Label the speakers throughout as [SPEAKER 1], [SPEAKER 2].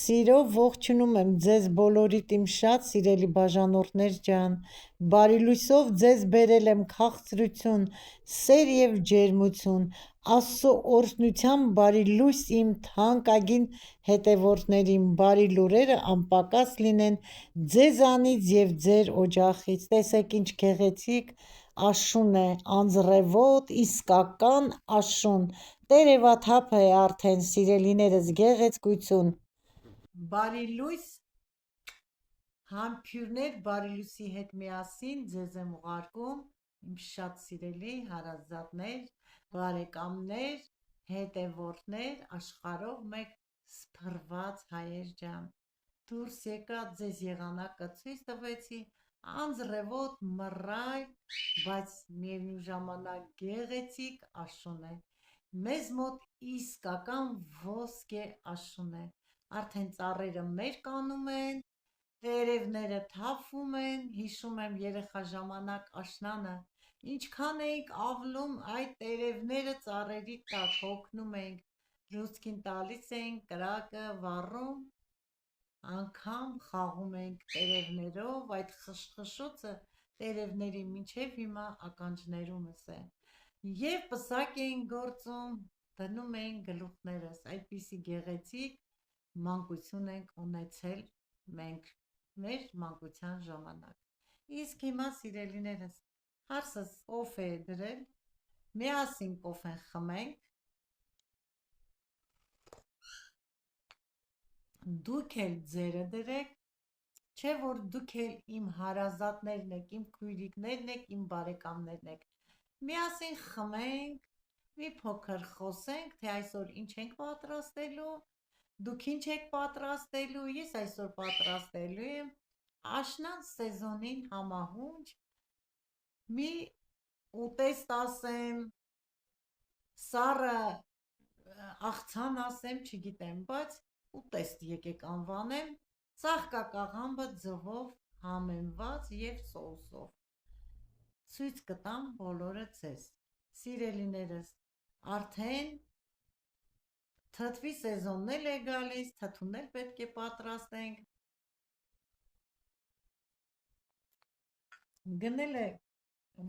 [SPEAKER 1] Սիրով ողջունում եմ ձեզ բոլորիդ իմ շատ սիրելի բաժանորդներ ջան, բարի լույսով ձեզ բերել եմ քաղցրություն, սեր և ջերմություն, Աստծո օրհնությամբ բարի լույս իմ թանկագին հետևորդներին, բարի լուրերը անպակաս լինեն ձեզանից և ձեր օջախից, տեսեք ինչ գեղեցիկ աշուն է, անձրևոտ, իսկական աշուն, տերևաթափ է արդեն սիրելիներս, գեղեցկություն, բարի լույս, համբույրներ, բարի լույսի հետ միասին ձեզ եմ ուղարկում, իմ շատ սիրելի հարազատներ, բարեկամներ, հետևորդներ, աշխարհով մեկ սփռված հայեր ջան, դուրս եկա, ձեզ եղանակը ցույց տվեցի, անձրևոտ, մռայլ, բայց միևնույն ժամանակ գեղեցիկ աշուն է, մեզ մոտ իսկական ոսկե աշուն է, արդեն ծառերը մերկ անում են, տերևները թափվում են, հիշում եմ երեխա ժամանակ աշնանը, ինչքան էինք աղլում այդ տերևները ծառերի տակ, հոգնում էինք, լուցկին տալիս էինք, կրակը վառում, անգամ խաղում էինք տերևներով, այդ խշխշոցը տերևների մինչև հիմա ականջներումս է, և պսակ էինք գործում, դնում էինք գլուխներս, այդպիսի գեղեցիկ մանկություն ենք ունեցել մենք մեր մանկության ժամանակ, իսկ հիմա սիրելիներս, հարսս կոֆե է դրել, միասին կոֆեն խմենք, դուք էլ ձերը դրեք, չէ որ դուք էլ իմ հարազատներն եք, իմ քույրիկներն եք, իմ բարեկամներն եք, միասին խմենք, մի փոքր խոսենք, թե այսօր ինչ ենք պատրաստելու, դուք ինչ եք պատրաստելու, ես այսօր պատրաստելու եմ աշնան սեզոնին համահունչ մի ուտեստ ասեմ, սառը աղցան ասեմ, չգիտեմ, բայց ուտեստ եկեք անվանեմ, ծաղկակաղամբը ձվով համեմված և սոուսով, ցույց կտամ բոլորը ձեզ, սիրելիներս, արդեն թթվի սեզոնն էլ է գալիս, թթուն էլ պետք է պատրաստենք, գնել է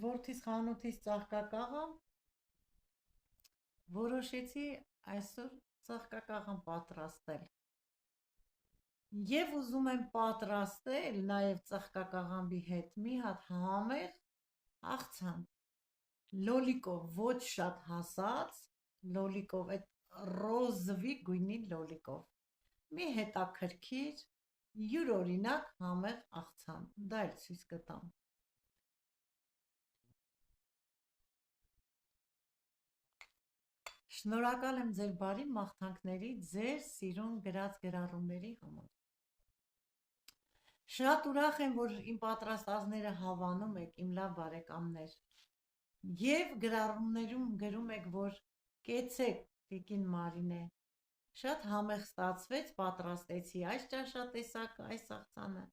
[SPEAKER 1] որդիս խանութից ծաղկակաղամբ, որոշեցի այսօր ծաղկակաղամբ պատրաստել, և ուզում եմ պատրաստել նաև ծաղկակաղամբի հետ մի հատ համեղ աղցան, լոլիկով, ոչ շատ հասած, լոլիկով, այդ ռոզվի գույնի լոլիկով, մի հետաքրքիր, յուրօրինակ համեղ աղցան, դա էլ ցույց կտամ, շնորհակալ եմ ձեր բարի մաղթանքների, ձեր սիրուն գրած գրառումների համար, շատ ուրախ եմ, որ իմ պատրաստածները հավանում եք, իմ լավ բարեկամներ, և գրառումներում գրում եք, որ կեցեք տիկին Մարինե, շատ համեղ ստացվեց, պատրաստեցի այս ճաշատեսակը, այս աղցանը,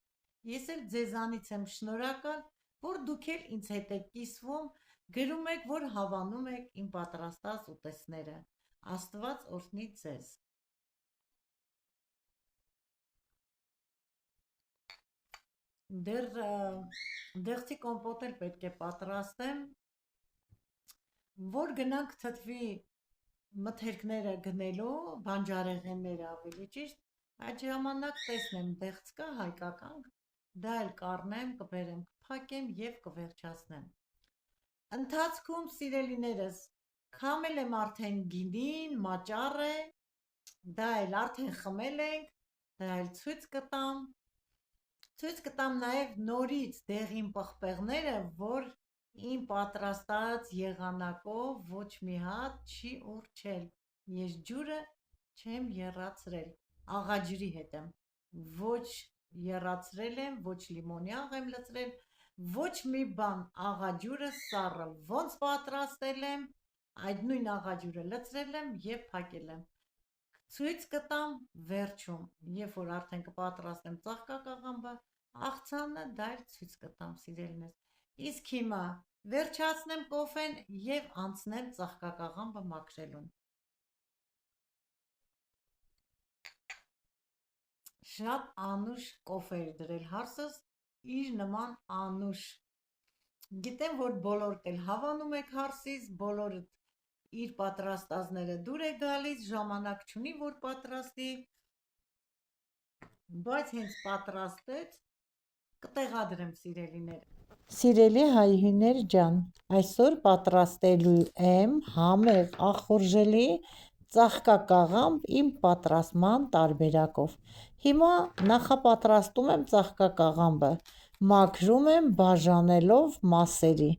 [SPEAKER 1] ես էլ ձեզանից եմ շնորհակալ, որ դուք էլ ինձ հետ եք կիսվում, գրում եք, որ հավանում եք իմ պատրաստած ուտեստները, Աստված օրհնի ձեզ, դեղցի կոմպոտ էլ պետք է պատրաստեմ, որ գնանք թթվի մթերքները գնելու, բանջարեղենները ավելի ճիշտ, այդ ժամանակ տեսնեմ դեղց կա հայկական, դա էլ կառնեմ, կբերեմ, կփակեմ և կվերջացնեմ, ընթացքում սիրելիներս, քամել եմ արդեն գինին, մաճառ է, դա էլ արդեն խմել ենք, դա էլ ցույց կտամ նաև նորից դեղին պղպեղները, որ իմ պատրաստած եղանակով ոչ մի հատ չի ուռչել, ես ջուրը չեմ եռացրել, աղաջրի հետ եմ, ոչ եռացրել եմ, ոչ լիմոնյաղ եմ լցրել, ոչ մի բան, աղաջուրը սառը, ոնց պատրաստել եմ, այդ նույն աղաջուրը լցրել եմ և փակել եմ, ցույց կտամ վերջում, երբ որ արդեն կպատրաստեմ ծաղկակաղամբը, աղցանը, դա էլ ցույց կտամ սիրելիներս, իսկ հիմա վերջացնեմ կոֆեն և անցնեմ ծաղկակաղամբը մաքրելուն, շատ անուշ կոֆե էր դրել հարսս, իր նման անուշ։ Գիտեմ, որ բոլորդ էլ հավանում եք հարսից, բոլորդ իր պատրաստածները դուր է գալիս, ժամանակ չունի, որ պատրաստի, բայց հենց պատրաստեց, կտեղադրեմ սիրելիները։ Սիրելի հայհիներ ջան, այսօր պատրաստելու եմ համեղ ախորժելի ծաղկակաղամբ իմ պատրաստման տարբերակով։ Հիմա նախապատրաստում եմ ծաղկակաղամբը, մաքրում եմ բաժանելով մասերի։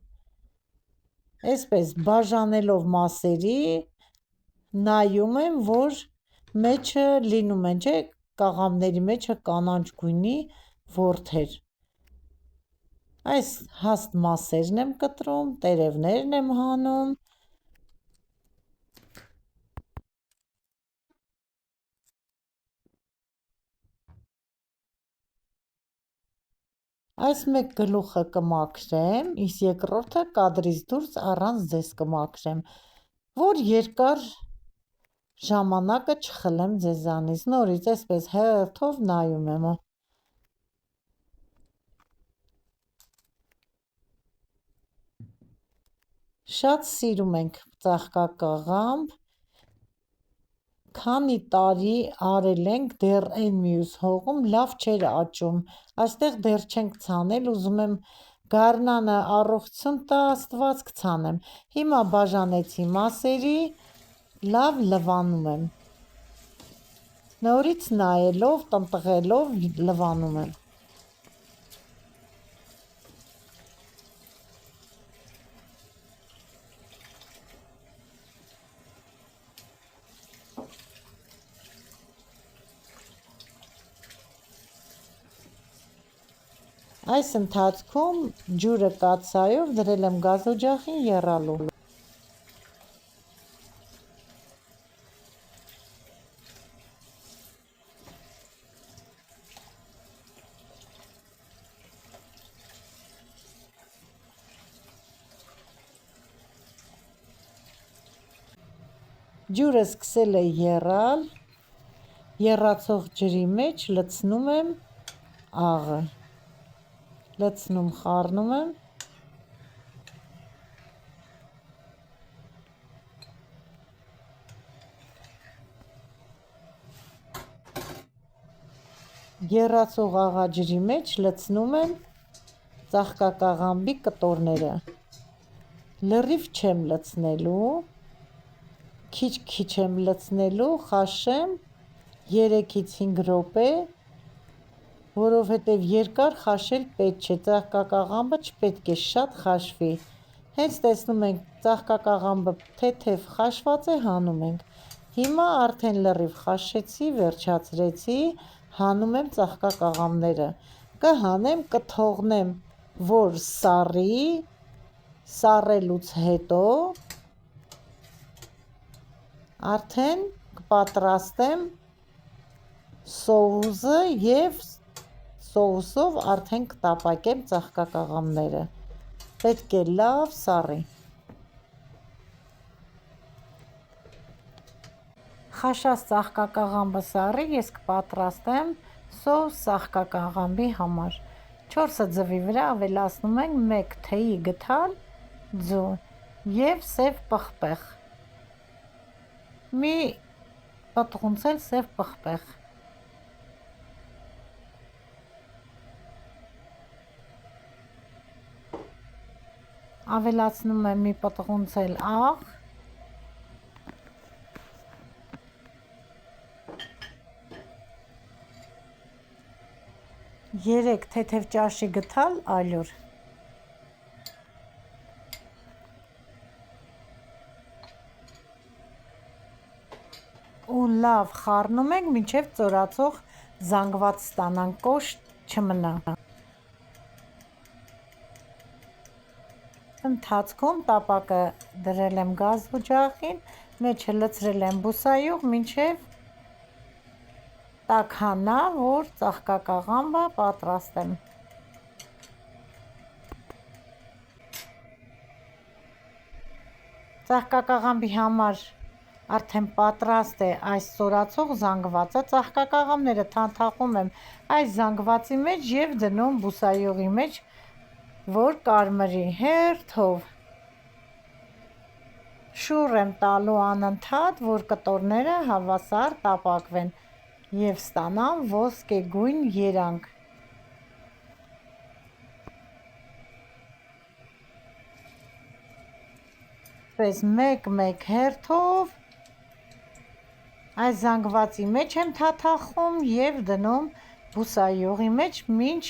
[SPEAKER 1] Այսպես բաժանելով մասերի, նայում եմ, որ մեջը լինում են, չէ, կաղամբների մեջը կանաչ գույնի որդեր։ Այս հաստ մասերն եմ կտրում, տերևներն եմ հանում։ Այս մեկ գլուխը կմաքրեմ, իսկ երկրորդը կադրից դուրս առանց ձեզ կմաքրեմ, որ երկար ժամանակը չխլեմ ձեզանից։ Նորից այսպես հերթով նայում եմ։ Շատ սիրում ենք ծաղկակաղամբ, քանի տարի արել ենք, դեռ այն մյուս հողում լավ չէր աճում, այստեղ դեռ չենք ցանել, ուզում եմ գարնանը առողջություն տա Աստված կցանեմ։ Հիմա բաժանեցի մասերի, լավ լվանում եմ, նորից նայելով, տնտղելով լվանում եմ։ Այս ընթացքում ջուրը կաթսայով դրել եմ գազօջախին եռալու։ Ջուրը սկսել է եռալ, եռացող ջրի մեջ լցնում եմ աղը, լցնում, խառնում եմ, եռացող աղաջրի մեջ լցնում եմ ծաղկակաղամբի կտորները, լրիվ չեմ լցնելու, քիչ-քիչ եմ լցնելու, խաշեմ 3-ից 5 րոպե, որովհետև երկար խաշել պետք չէ, ծաղկակաղամբը չպետք է շատ խաշվի։ Հենց տեսնում ենք ծաղկակաղամբը թեթև խաշված է, հանում ենք։ Հիմա արդեն լրիվ խաշեցի, վերջացրեցի, հանում եմ ծաղկակաղամբները։ Կհանեմ, կթողնեմ, որ սառի, սառելուց հետո արդեն կպատրաստեմ սոուսը և սոուսով արդեն կտապակեմ ծաղկակաղամբները, պետք է լավ սառի։ Խաշած ծաղկակաղամբը սառի, ես կպատրաստեմ սոուս ծաղկակաղամբի համար։ 4 ձվի վրա ավելացնում ենք 1 թեյի գդալ ձու և սև պղպեղ, մի պտղունցել սև պղպեղ։ Ավելացնում եմ մի պտղունցել աղ, երեք թեթև ճաշի գդալ ալյուր, ու լավ խառնում ենք, մինչև ծորացող զանգված ստանանք, կոշտ չմնա։ Ընթացքում տապակը դրել եմ գազօջախին, մեջը լցրել եմ բուսայուղ, մինչև տաք հանա, որ ծաղկակաղամբը պատրաստեմ։ Ծաղկակաղամբի համար Արդեն պատրաստ է այս սորացող զանգվածը, ծաղկակաղամները թանթախում եմ այս զանգվածի մեջ և դնում բուսայուղի մեջ, որ կարմրի հերթով շուռ եմ տալու անընդհատ, որ կտորները հավասար տապակվեն և ստանամ ոսկեգույն երանգ։ Պես մեկ-մեկ հերթով այս զանգվածի մեջ եմ թաթախում և դնում բուսայուղի մեջ, մինչ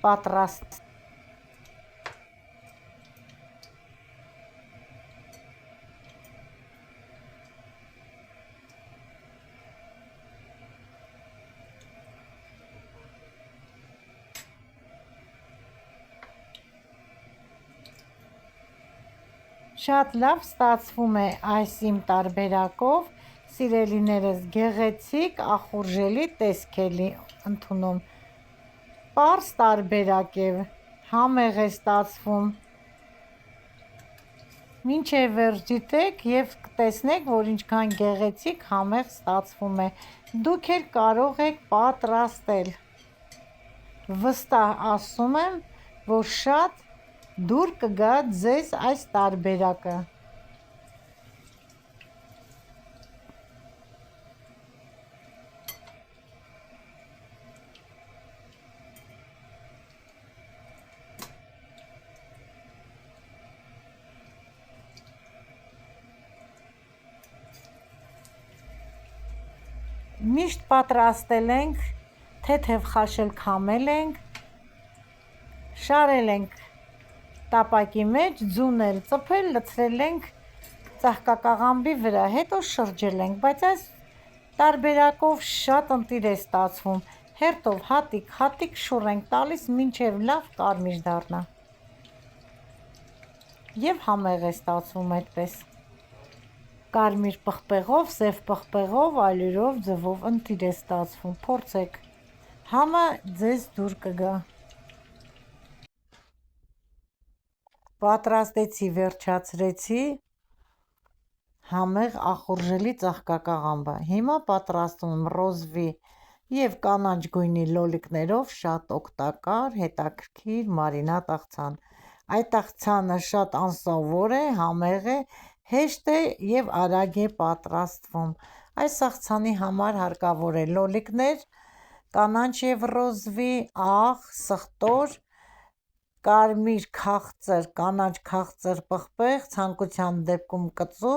[SPEAKER 1] պատրաստ։ Շատ լավ ստացվում է այս իմ տարբերակով, սիրելիներս, գեղեցիկ ախորժելի տեսք է ընդունում, պարզ տարբերակ է, համեղ է ստացվում, մինչև վերջ դիտեք և կտեսնեք, որ ինչքան գեղեցիկ համեղ ստացվում է, դուք էլ կարող եք պատրաստել, վստահ ասում եմ, որ շատ դուր կգա ձեզ այս տարբերակը։ Միշտ պատրաստել ենք, թեթև խաշել քամել ենք, շարել ենք տապակի մեջ, ձունել, ծփել, լցրել ենք ծաղկակաղամբի վրա, հետո շրջել ենք, բայց այս տարբերակով շատ ընտիր է ստացվում, հերթով հատիկ շուռ ենք տալիս, մինչև լավ կարմիր դառնա և համեղ է ստացվում այդպես, կարմիր պղպեղով, սև պղպեղով, ալյուրով, ձվով ընտիր է ստացվում, փորձեք, համը ձեզ դուր կգա։ Պատրաստեցի, վերջացրեցի համեղ ախորժելի ծաղկակաղամբը, հիմա պատրաստում եմ ռոզվի և կանաչ գույնի լոլիկներով շատ օգտակար, հետաքրքիր մարինադ աղցան։ Այդ աղցանը շատ անսովոր է, համեղ է, հեշտ է և արագ է պատրաստվում։ Այս աղցանի համար հարկավոր է լոլիկներ, կանաչ և ռոզվի, աղ, սխտոր, կարմիր քաղցր, կանաչ քաղցր պղպեղ, ցանկության դեպքում կծու,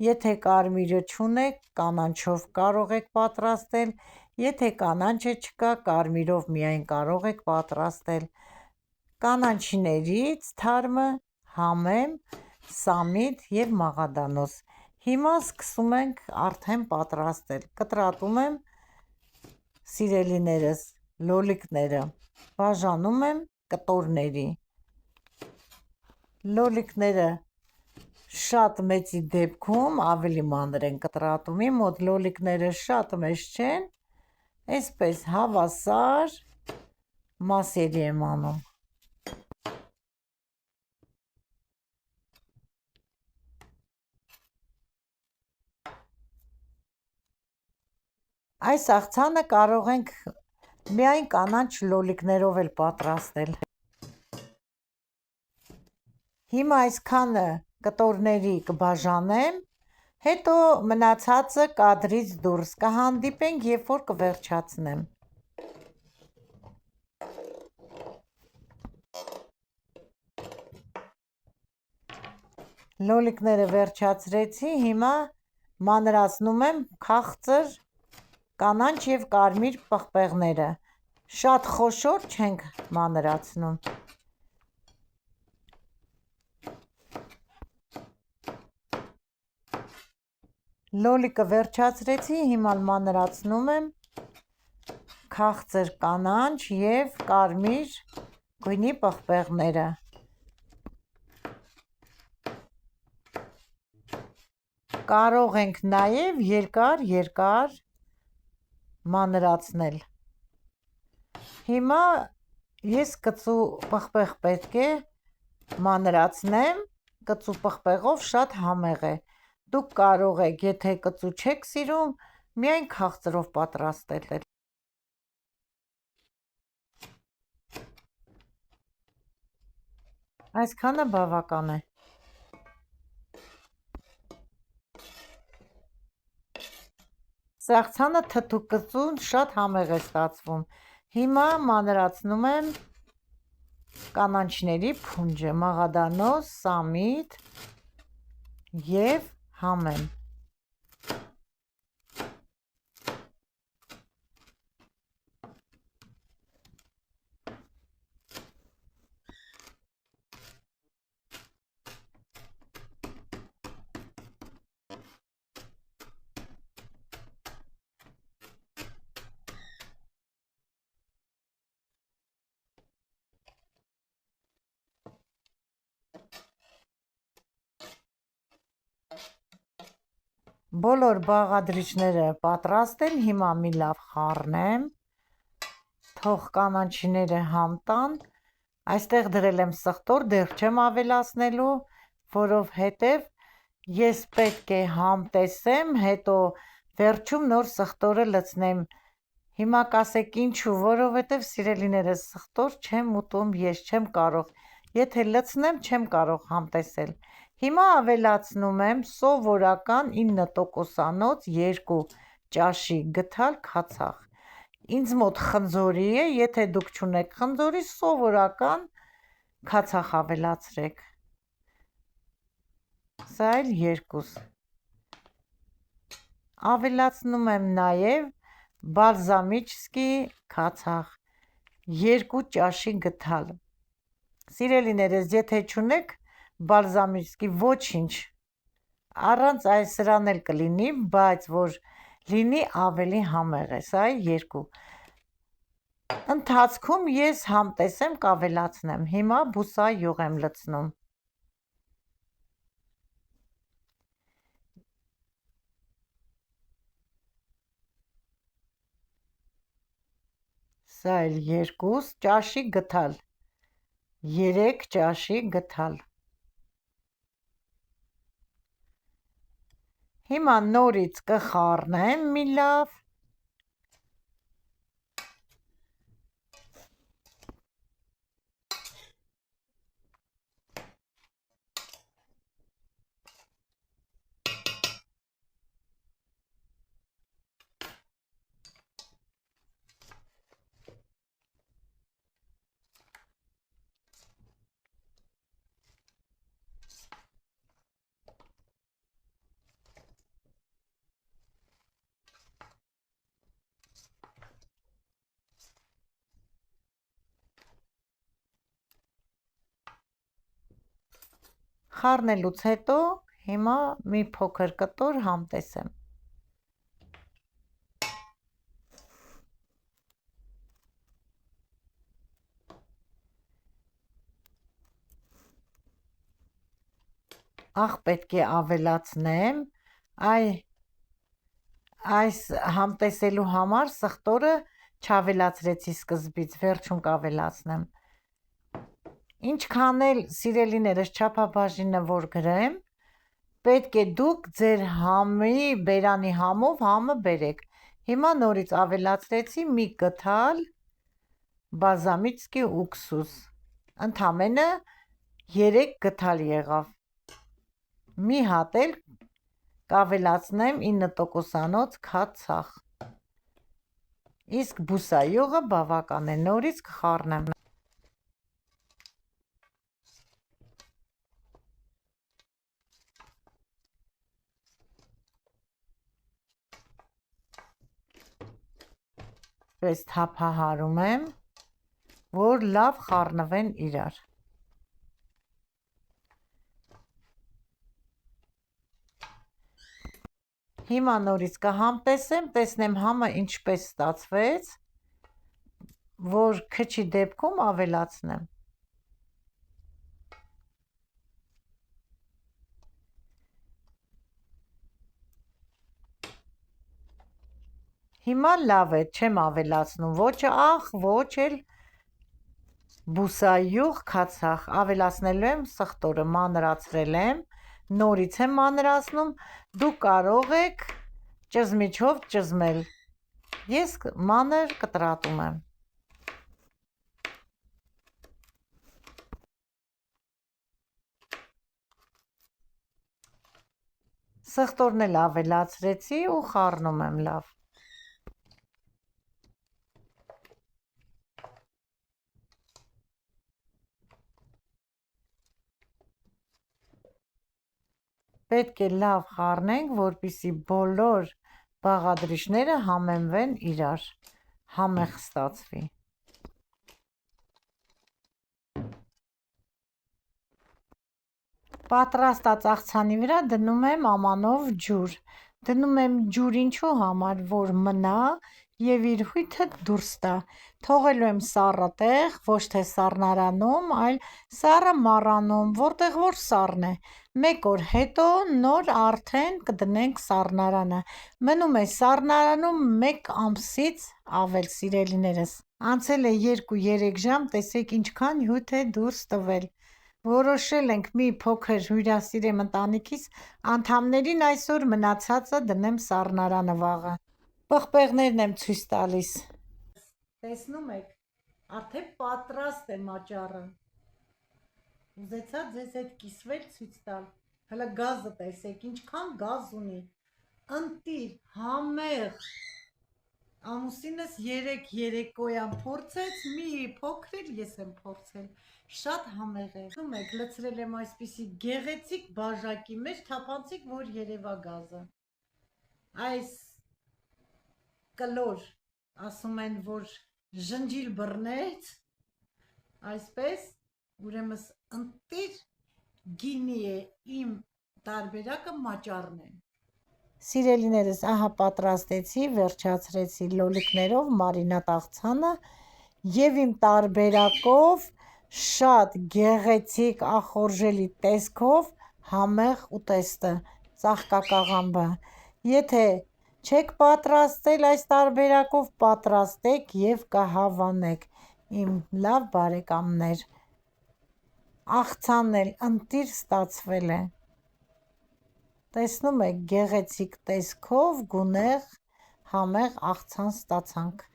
[SPEAKER 1] եթե կարմիրը չունեք, կանաչով կարող եք պատրաստել, եթե կանաչը չկա, կարմիրով միայն կարող եք պատրաստել, կանաչիներից թարմը համեմ, սամիտ և մաղադանոս։ Հիմա սկսում ենք արդեն պատրաստել, կտրատում եմ, սիրելիներս, լոլիկները, բաժանում եմ կտորների, լոլիկները շատ մեծի դեպքում ավելի մանր են կտրատում, իմ մոտ լոլիկները շատ մեծ չեն, այսպես հավասար մասերի եմ անում։ Այս աղցանը կարող ենք միայն կանաչ լոլիկներով էլ պատրաստել։ Հիմա այսքանը կտորների կբաժանեմ, հետո մնացածը կադրից դուրս կհանդիպենք, երբ որ կվերջացնեմ։ Լոլիկները վերջացրեցի, հիմա մանրացնում եմ քաղցր, կանաչ և կարմիր պղպեղները, շատ խոշոր չենք մանրացնում։ Լոլիկը վերջացրեցի, հիմա մանրացնում եմ քաղցր, կանաչ և կարմիր գույնի պղպեղները։ Կարող ենք նաև երկար մանրացնել։ Հիմա ես կծու պղպեղ պետք է մանրացնեմ, կծու պղպեղով շատ համեղ է, Դուք կարող եք, եթե կծու չեք սիրում, միայն քաղցրով պատրաստել։ Այսքանը բավական է։ Սաղցանը թթու կծուն շատ համեղ է ստացվում։ Հիմա մանրացնում եմ կանաչների փունջը, մաղադանոց, սամիտ և համեմ։ Բոլոր բաղադրիչները պատրաստ են, հիմա մի լավ խառնեմ, թող կանաչիները համ տան, այստեղ դրել եմ սխտոր, դեռ չեմ ավելացնելու, որովհետև ես պետք է համ տեսեմ, հետո վերջում նոր սխտորը լցնեմ։ Հիմա կասեք ինչու, որովհետև սիրելիներս սխտոր չեմ ուտում, ես չեմ կարող, եթե լցնեմ չեմ կարող համ տեսել։ Հիմա ավելացնում եմ սովորական 9%-անոց 2 ճաշի գթալ քացախ։ Ինձ մոտ խնձորի է, եթե դուք չունեք խնձորի, սովորական քացախ ավելացրեք։ Սա էլ 2։ Ավելացնում եմ նաև բալզամիչսկի քացախ 2 ճաշի գթալ։ Սիրելիներս, եթե չունեք բալզամիչսկի, ոչինչ, առանց սրան էլ կլինի, բայց որ լինի ավելի համեղ է, սա է 2։ Ընթացքում ես համ տեսեմ կավելացնեմ, հիմա բուսայուղ եմ լցնում։ Սա էլ 2 ճաշի գթալ, 3 ճաշի գթալ։ Հիմա նորից կխառնեմ մի լավ։ Խառնելուց հետո հիմա մի փոքր կտոր համ տեսեմ։ Ախ, պետք է ավելացնեմ, այս համ տեսելու համար սխտորը չավելացրեցի սկզբից, վերջում կավելացնեմ։ Ինչքան էլ սիրելիներս չափաբաժինը որ գրեմ, պետք է դուք ձեր համի բերանի համով համը բերեք։ Հիմա նորից ավելացրեցի մի գթալ բալզամիչսկի ուքսուս, ընդամենը 3 գթալ եղավ։ Մի հատ էլ կավելացնեմ 9%-անոց քացախ։ Իսկ բուսայուղը բավական է, նորից կխառնեմ։ Պես թափահարում եմ, որ լավ խառնվեն իրար։ Հիմա նորից կհամտեսեմ, տեսնեմ համը ինչպես ստացվեց, որ քչի դեպքում ավելացնեմ։ Հիմա լավ է, չեմ ավելացնում ոչ աղ, ոչ էլ բուսայուղ քացախ, ավելացնելու եմ սխտորը, մանրացրել եմ, նորից եմ մանրացնում, դուք կարող եք ճզմիչով ճզմել, ես մանր կտրատում եմ։ Սխտորն էլ ավելացրեցի ու խառնում եմ լավ։ Պետք է լավ խառնենք, որպեսզի բոլոր բաղադրիչները համեմվեն իրար, համեղ ստացվի։ Պատրաստած աղցանի վրա դնում եմ ամանով ջուր։ Դնում եմ ջուր ինչու համար, որ մնա և իր հույթը դուրս տա։ Թողելու եմ սառը տեղ, ոչ թե սառնարանում, այլ սառը մառանում, որտեղ որ սառն է։ 1 օր հետո նոր արդեն կդնենք սառնարանը։ Մնում է սառնարանում 1 ամսից ավել, սիրելիներս։ Անցել է 2-3 ժամ, տեսեք ինչքան հյութ է դուրս տվել։ Որոշել ենք մի փոքր հյուրասիրեմ ընտանիքիս անդամներին այսօր, մնացածը դնեմ սառնարանը վաղը։ Պղպեղներն եմ ցույց տալիս։ Տեսնում եք, արդեն պատրաստ է մաճառը։ Ուզեցա ձեզ հետ կիսվել ցույց տալ։ Հələ գազը տեսեք, ինչքան գազ ունի։ Ընտիր, համեղ։ Ամուսինս 3 երեկոյան փորձեց, մի փոքր ես եմ փորձել, շատ համեղ է։ Տեսնում եք, լցրել եմ այսպիսի գեղեցիկ բաժակի մեջ, թափանցիկ, որ երևա գազը։ Այս կլոր, ասում են, որ ժնջիլ բռնեց, այսպես, ուրեմն ընտիր գինի է, իմ տարբերակը մաճառն է։ Սիրելիներս, ահա պատրաստեցի, վերջացրեցի լոլիկներով մարինատ աղցանը և իմ տարբերակով շատ գեղեցիկ ախորժելի տեսքով համեղ ուտեստը, ծաղկակաղամբը։ Եթե չեք պատրաստել այս տարբերակով, պատրաստեք և կհավանեք, իմ լավ բարեկամներ։ Աղցանն էլ ընտիր ստացվել է։ Տեսնում եք, գեղեցիկ տեսքով գունեղ համեղ աղցան ստացանք։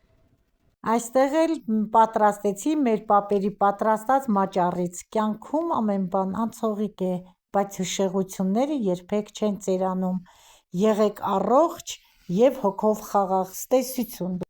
[SPEAKER 1] Այստեղ էլ պատրաստեցի մեր պապերի պատրաստած մաճառից։ Կյանքում ամեն բան անցողիկ է, բայց հիշողությունները երբեք չեն ծերանում։ Եղեք առողջ և հոգով խաղաղ։ Ցտեսություն։